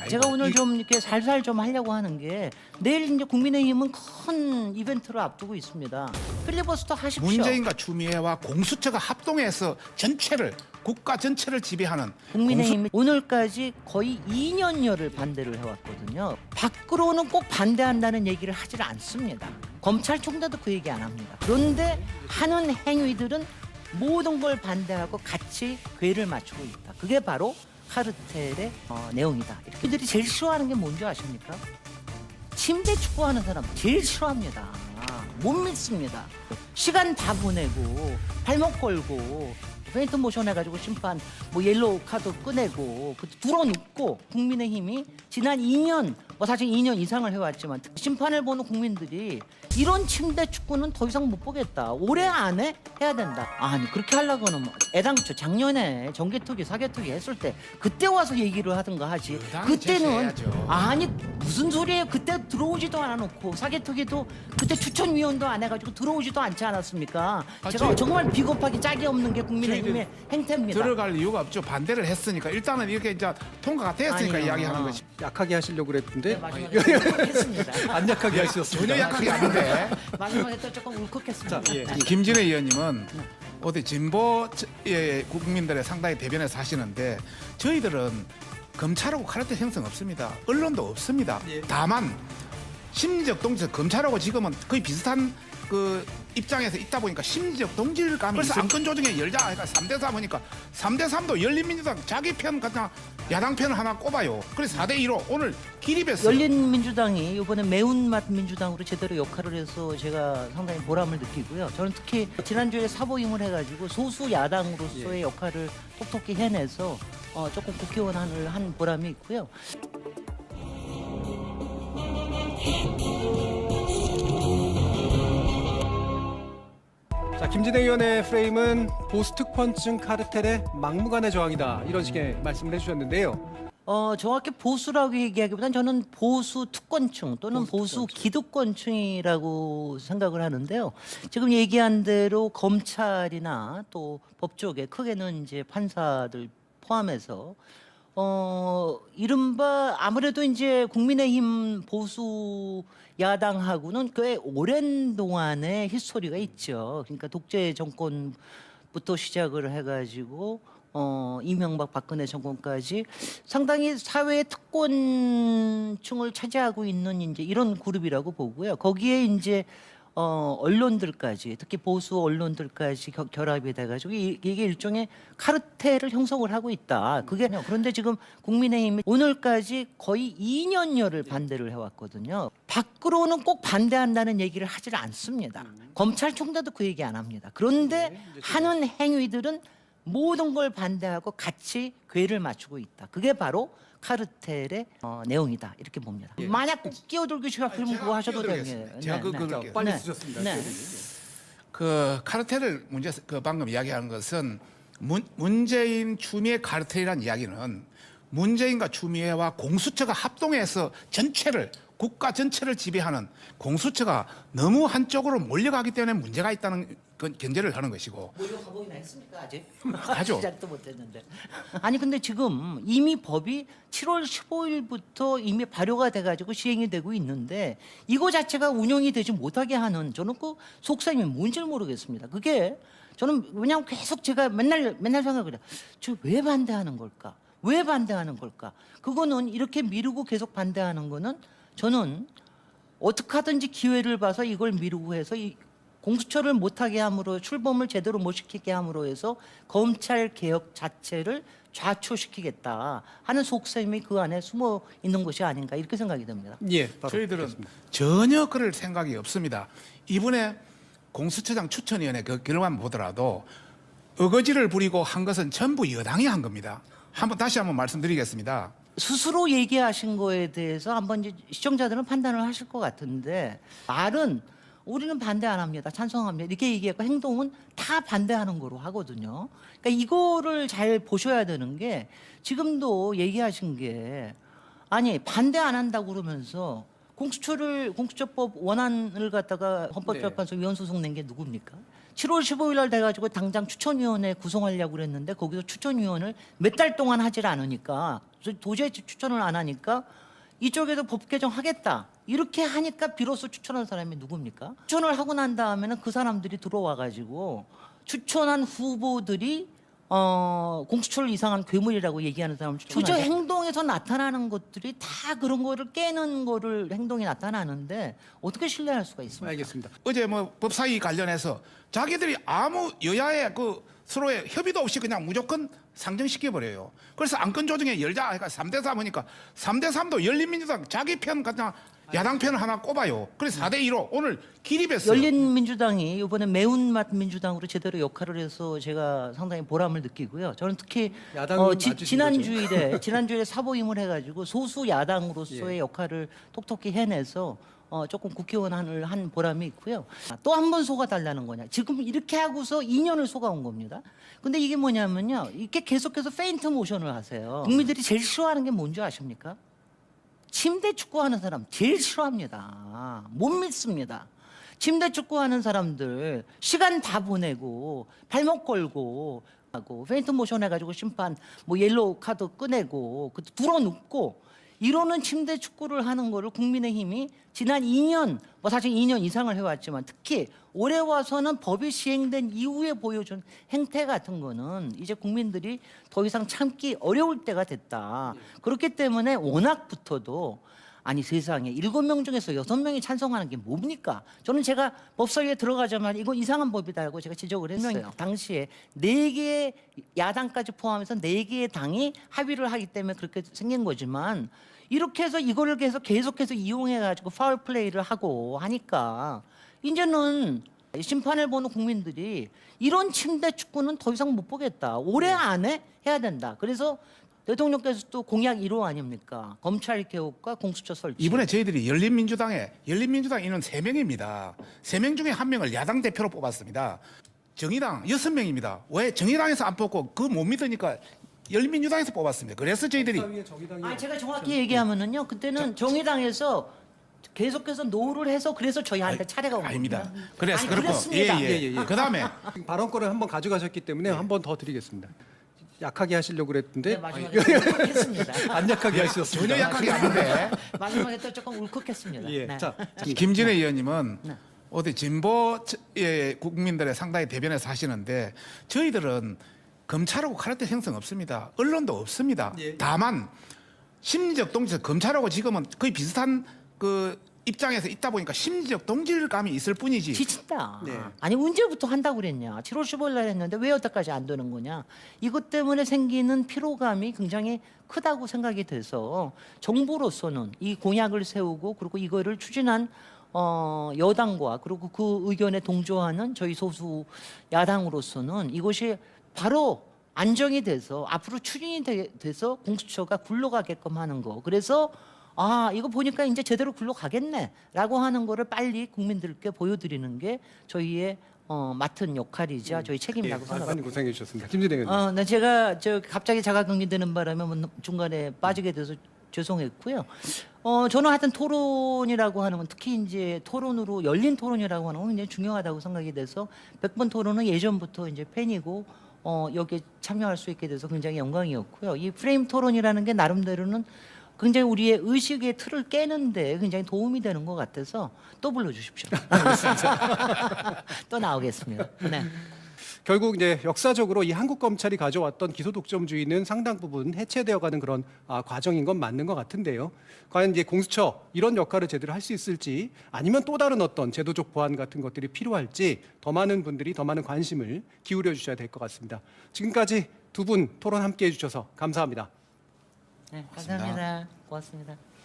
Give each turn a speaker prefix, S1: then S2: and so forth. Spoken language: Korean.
S1: 제가 오늘 좀 이렇게 살살 좀 하려고 하는 게 내일 이제 국민의힘은 큰 이벤트를 앞두고 있습니다. 필리버스터 하십시오.
S2: 문재인과 추미애와 공수처가 합동해서 국가 전체를 지배하는
S1: 국민의힘이 오늘까지 거의 2년여를 반대를 해왔거든요. 밖으로는 꼭 반대한다는 얘기를 하질 않습니다. 검찰총장도 그 얘기 안 합니다. 그런데 하는 행위들은 모든 걸 반대하고 같이 궤를 맞추고 있다. 그게 바로 카르텔의 내용이다. 이들이 제일 싫어하는 게 뭔지 아십니까? 침대 축구하는 사람 제일 싫어합니다. 못 믿습니다. 시간 다 보내고 발목 걸고 페인트 모션 해가지고 심판 옐로우 카드 꺼내고 들어눕고 국민의힘이 지난 2년 사실 2년 이상을 해왔지만 심판을 보는 국민들이 이런 침대 축구는 더 이상 못 보겠다. 올해 안에 해야 된다. 아니 그렇게 하려고는 애당초 작년에 정개특위 사개특위 했을 때 그때 와서 얘기를 하든가 하지. 그때는 아니 무슨 소리예요. 그때 들어오지도 않아놓고 사개특위도 그때 추천위원도 안 해가지고 들어오지도 않지 않았습니까? 제가 정말 비겁하게 짝이 없는 게 국민의힘의 행태입니다.
S2: 들어갈 이유가 없죠. 반대를 했으니까 일단은 이렇게 이제 통과가 되었으니까
S1: 아니요.
S2: 이야기하는 것이.
S3: 약하게 하시려고 그랬는데
S1: 마지막에 했습니다.
S3: 안 약하게 하셨습니다.
S2: 전혀 약하게 아닌데.
S1: 마지막에 또 조금 울컥했습니다.
S3: 예.
S2: 김진애 의원님은 어디 진보 국민들의 상당히 대변에서 하시는데 저희들은 검찰하고 카르텔 형성 없습니다. 언론도 없습니다.
S3: 예.
S2: 다만 심리적 동질 검찰하고 지금은 거의 비슷한 그 입장에서 있다 보니까 심리적 동질감이 그래서 안건 조정에 열자 하니까 3대3 하니까 3대3도 열린민주당 자기 편 같은 야당 편을 하나 꼽아요. 그래서 4대2로 오늘 기립했어요.
S1: 열린민주당이 이번에 매운맛 민주당으로 제대로 역할을 해서 제가 상당히 보람을 느끼고요. 저는 특히 지난주에 사보임을 해가지고 소수 야당으로서의 역할을 톡톡히 해내서 조금 국회의원을 한 보람이 있고요.
S3: 자, 김진애 의원의 프레임은 보수 특권층 카르텔의 막무가내 저항이다, 이런 식의 말씀을 해주셨는데요.
S1: 정확히 보수라고 얘기하기보다는 저는 보수 특권층 또는 보수 기득권층이라고 생각을 하는데요. 지금 얘기한 대로 검찰이나 또 법조계 크게는 이제 판사들 포함해서 이른바 아무래도 이제 국민의힘 보수 야당하고는 꽤 오랜 동안의 히스토리가 있죠. 그러니까 독재 정권부터 시작을 해가지고 이명박 박근혜 정권까지 상당히 사회의 특권층을 차지하고 있는 이제 이런 그룹이라고 보고요. 거기에 이제 언론들까지 특히 보수 언론들까지 결합이 돼가지고 이게 일종의 카르텔을 형성을 하고 있다. 그런데 지금 국민의힘이 오늘까지 거의 2년여를 반대를 해왔거든요. 밖으로는 꼭 반대한다는 얘기를 하질 않습니다. 검찰총장도 그 얘기 안 합니다. 그런데 하는 행위들은 모든 걸 반대하고 같이 궤를 맞추고 있다. 그게 바로 카르텔의 내용이다. 이렇게 봅니다. 만약 끼어들기 싫으면 그거 하셔도 됩니다.
S2: 제가 그걸
S3: 빨리
S1: 네.
S3: 쓰셨습니다.
S1: 네.
S2: 그 카르텔을 방금 이야기하는 것은 문재인 추미애 카르텔이라는 이야기는 문재인과 추미애와 공수처가 합동해서 국가 전체를 지배하는 공수처가 너무 한쪽으로 몰려가기 때문에 문제가 있다는 그 견제를 하는 것이고.
S1: 몰려가보긴 했습니까 아직?
S2: 가죠.
S1: 시작도 못했는데. 아니 근데 지금 이미 법이 7월 15일부터 이미 발효가 돼가지고 시행이 되고 있는데 이거 자체가 운영이 되지 못하게 하는 저는 그 속셈이 뭔지를 모르겠습니다. 그게 저는 왜냐하면 계속 제가 맨날 생각을 해요. 저 왜 반대하는 걸까? 왜 반대하는 걸까? 그거는 이렇게 미루고 계속 반대하는 거는 저는 어떻게 하든지 기회를 봐서 이걸 미루고 해서 이 공수처를 못하게 함으로 출범을 제대로 못 시키게 함으로 해서 검찰 개혁 자체를 좌초시키겠다 하는 속셈이 그 안에 숨어 있는 것이 아닌가 이렇게 생각이 됩니다.
S3: 예, 바로
S2: 저희들은
S3: 그렇습니다.
S2: 전혀 그럴 생각이 없습니다. 이번에 공수처장 추천위원회 그 결과만 보더라도 어거지를 부리고 한 것은 전부 여당이 한 겁니다. 다시 한번 말씀드리겠습니다.
S1: 스스로 얘기하신 거에 대해서 한번 이제 시청자들은 판단을 하실 것 같은데 말은 우리는 반대 안 합니다. 찬성합니다. 이렇게 얘기했고 행동은 다 반대하는 거로 하거든요. 그러니까 이거를 잘 보셔야 되는 게 지금도 얘기하신 게 아니 반대 안 한다고 그러면서 공수처법 원안을 갖다가 헌법재판소 위헌 소송 낸 게 누굽니까? 7월 15일 날 돼가지고 당장 추천위원회 구성하려고 그랬는데 거기서 추천위원을 몇 달 동안 하질 않으니까 도저히 추천을 안 하니까 이쪽에서 법 개정하겠다 이렇게 하니까 비로소 추천한 사람이 누굽니까? 추천을 하고 난 다음에는 그 사람들이 들어와가지고 추천한 후보들이 공수처를 이상한 괴물이라고 얘기하는 사람을 추천하죠. 투자 행동에서 나타나는 것들이 다 그런 거를 깨는 거를 행동이 나타나는데 어떻게 신뢰할 수가 있습니까?
S3: 알겠습니다.
S2: 어제 뭐 법사위 관련해서 자기들이 아무 여야의 그 서로의 협의도 없이 그냥 무조건 상정시켜 버려요. 그래서 안건 조정에 열자 하니까 3대3 하니까 3대3도 열린민주당 자기 편 그냥 야당 편을 하나 꼽아요. 그래서 4대2로 오늘 기립했어요.
S1: 열린민주당이 이번에 매운맛 민주당으로 제대로 역할을 해서 제가 상당히 보람을 느끼고요. 저는 특히
S3: 야당은 맞으신
S1: 지난주일에 사보임을 해가지고 소수 야당으로서의
S3: 예.
S1: 역할을 톡톡히 해내서 조금 국회의원을 한 보람이 있고요. 또 한 번 속아달라는 거냐. 지금 이렇게 하고서 2년을 속아온 겁니다. 근데 이게 뭐냐면요. 이렇게 계속해서 페인트 모션을 하세요. 국민들이 제일 싫어하는 게 뭔지 아십니까? 침대 축구하는 사람 제일 싫어합니다. 못 믿습니다. 침대 축구하는 사람들 시간 다 보내고 발목 걸고 하고 페인트 모션 해가지고 심판 뭐 옐로우 카드 꺼내고 불어 눕고 이러는 침대 축구를 하는 거를 국민의힘이 지난 2년 뭐 사실 2년 이상을 해왔지만 특히 올해 와서는 법이 시행된 이후에 보여준 행태 같은 거는 이제 국민들이 더 이상 참기 어려울 때가 됐다. 그렇기 때문에 워낙부터도 아니 세상에 7명 중에서 6명이 찬성하는 게 뭡니까? 저는 제가 법사위에 들어가자마자 이거 이상한 법이다라고 제가 지적을 했어요. 당시에 4개의 야당까지 포함해서 4개의 당이 합의를 하기 때문에 그렇게 생긴 거지만 이렇게 해서 이거를 계속해서 이용해가지고 파울 플레이를 하고 하니까 이제는 심판을 보는 국민들이 이런 침대 축구는 더 이상 못 보겠다. 올해 안에 해야 된다. 그래서 대통령께서 또 공약 1호 아닙니까? 검찰 개혁과 공수처 설치.
S2: 이번에 저희들이 열린민주당 인원 3명입니다. 3명 중에 1명을 야당 대표로 뽑았습니다. 정의당 6명입니다. 왜 정의당에서 안 뽑고 그 못 믿으니까 열린민주당에서 뽑았습니다. 그래서 저희들이
S1: 제가 정확히 얘기하면은요. 그때는 정의당에서 계속해서 노를 해서 그래서 저희한테 차례가 온
S2: 아닙니다.
S1: 겁니다.
S2: 그래서
S1: 아니,
S2: 그렇고
S1: 그렇습니다.
S3: 예.
S2: 그다음에
S3: 발언권을 한번 가져가셨기 때문에 한 번 더 드리겠습니다. 약하게 하시려고 그랬는데
S1: 네, 마지막에 울컥했습니다.
S3: 안 약하게 하셨습니다.
S2: 전혀 약하게 아닌데
S1: 마지막에 또 조금 울컥했습니다.
S3: 예.
S1: 네.
S3: 자,
S2: 김진애 의원님은
S1: 네.
S2: 어디 진보의 국민들의 상당히 대변에서 하시는데 저희들은 검찰하고 카르텔 형성 없습니다. 언론도 없습니다.
S3: 예.
S2: 다만 심리적 동질 검찰하고 지금은 거의 비슷한 그 입장에서 있다 보니까 심리적 동질감이 있을 뿐이지.
S1: 지친다.
S3: 네.
S1: 아니 언제부터 한다고 그랬냐. 7월 15일 날 했는데 왜 여태까지 안 되는 거냐. 이것 때문에 생기는 피로감이 굉장히 크다고 생각이 돼서 정부로서는 이 공약을 세우고 그리고 이거를 추진한 여당과 그리고 그 의견에 동조하는 저희 소수 야당으로서는 이것이 바로 안정이 돼서 앞으로 추진이 돼서 공수처가 굴러가게끔 하는 거. 그래서 이거 보니까 이제 제대로 굴러가겠네라고 하는 거를 빨리 국민들께 보여드리는 게 저희의 맡은 역할이자 저희 책임이라고 생각합니다.
S3: 많이 고생해 주셨습니다. 김진애 의원님.
S1: 네, 제가 갑자기 자가격리 되는 바람에 뭐 중간에 빠지게 돼서 죄송했고요. 저는 하여튼 토론이라고 하는 건 특히 이제 토론으로 열린 토론이라고 하는 건 굉장히 중요하다고 생각이 돼서 100번 토론은 예전부터 이제 팬이고 여기에 참여할 수 있게 돼서 굉장히 영광이었고요. 이 프레임 토론이라는 게 나름대로는 굉장히 우리의 의식의 틀을 깨는데 굉장히 도움이 되는 것 같아서 또 불러주십시오. 또 나오겠습니다. 네.
S3: 결국 이제 역사적으로 이 한국 검찰이 가져왔던 기소 독점주의는 상당 부분 해체되어가는 그런 과정인 건 맞는 것 같은데요. 과연 이제 공수처 이런 역할을 제대로 할 수 있을지 아니면 또 다른 어떤 제도적 보완 같은 것들이 필요할지 더 많은 분들이 더 많은 관심을 기울여 주셔야 될 것 같습니다. 지금까지 두 분 토론 함께해 주셔서 감사합니다.
S1: 네, 감사합니다. 고맙습니다.